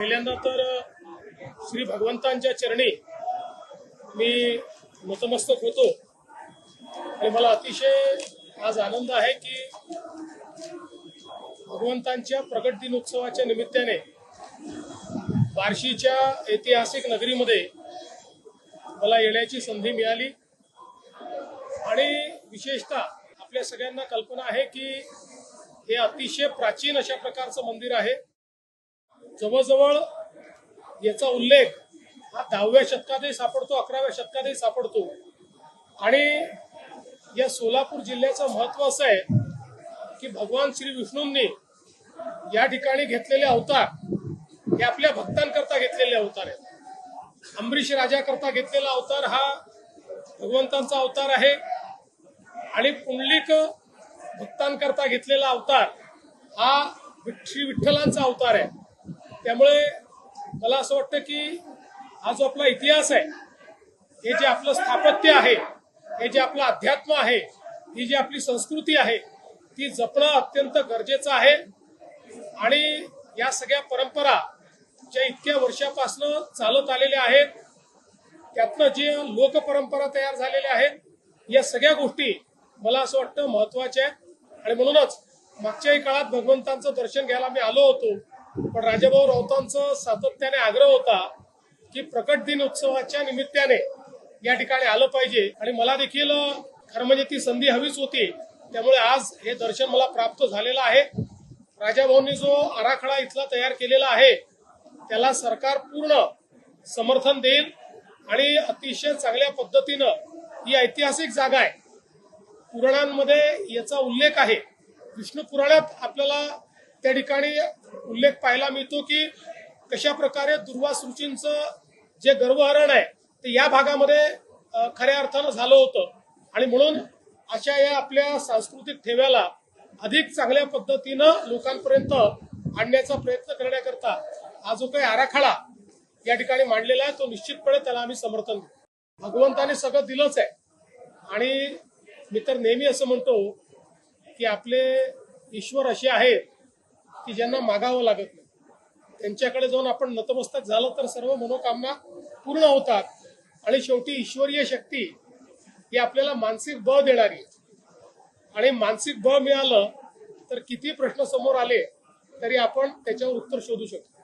पहिल्यांदा तर श्री भगवंतांच्या चरणी मी नतमस्तक होतो आणि मला अतिशय आज आनंद आहे की भगवंतांच्या प्रगट दिनोत्सवाच्या निमित्ताने बार्शीच्या ऐतिहासिक नगरीमध्ये मला येण्याची संधी मिळाली आणि विशेषतः आपल्या सगळ्यांना कल्पना आहे की हे अतिशय प्राचीन अशा प्रकारचं मंदिर आहे। जवळजवळ याचा उल्लेख हा 10व्या शतकातही सापडतो, 11व्या शतकातही सापडतो आणि या सोलापूर जिल्ह्याचं महत्त्व असं आहे की भगवान श्री विष्णूंनी या ठिकाणी घेतलेले अवतार हे आपल्या भक्तांकरता घेतलेले अवतार आहेत। अंबरीश राजाकरता घेतलेला अवतार हा भगवंतांचा अवतार आहे आणि पुंडलिक भक्तांकरता घेतलेला अवतार हा श्री विठ्ठलांचा अवतार आहे। त्यामुळे मला असं वाटतं की हा जो आपला इतिहास आहे, हे जे आपलं स्थापत्य आहे, हे जे आपलं अध्यात्म आहे, ही जी आपली संस्कृती आहे ती जपणं अत्यंत गरजेचं आहे। आणि या सगळ्या परंपरा ज्या इतक्या वर्षापासून चालत आलेल्या आहेत, त्यातनं जे लोकपरंपरा तयार झालेल्या आहेत, या सगळ्या गोष्टी मला असं वाटतं महत्वाच्या आहेत। आणि म्हणूनच मागच्याही काळात भगवंतांचं दर्शन घ्यायला मी आलो होतो, पण राजाभाऊ राऊतांचं सातत्याने आग्रह होता की प्रकट दिन उत्सवाच्या निमित्ताने या ठिकाणी आलं पाहिजे आणि मला देखील खरं म्हणजे ती संधी हवीच होती। त्यामुळे आज हे दर्शन मला प्राप्त झालेलं आहे। राजाभाऊंनी जो आराखडा इथला तयार केलेला आहे त्याला सरकार पूर्ण समर्थन देईल आणि अतिशय चांगल्या पद्धतीनं ही ऐतिहासिक जागा आहे। पुराणांमध्ये याचा उल्लेख आहे, विष्णू पुराणात आपल्याला त्या ठिकाणी उल्लेख पाहायला मिळतो की कशा प्रकारे दुर्वास ऋषींचं जे गर्भहरण आहे ते या भागामध्ये खऱ्या अर्थानं झालं होतं आणि म्हणून अशा या आपल्या सांस्कृतिक ठेव्याला अधिक चांगल्या पद्धतीनं लोकांपर्यंत आणण्याचा प्रयत्न करण्याकरता हा जो काही आराखडा या ठिकाणी मांडलेला आहे तो निश्चितपणे त्याला आम्ही समर्थन देऊ। भगवंताने सगळं दिलंच आहे आणि मी तर नेहमी असं म्हणतो की आपले ईश्वर असे आहेत की ज्यांना मागावं लागत नाही, त्यांच्याकडे जाऊन आपण नतमस्तक झालं तर सर्व मनोकामना पूर्ण होतात आणि शेवटी ईश्वरीय शक्ती ही आपल्याला मानसिक बळ देणारी आहे आणि मानसिक बळ मिळालं तर किती प्रश्न समोर आले तरी आपण त्याच्यावर उत्तर शोधू शकतो।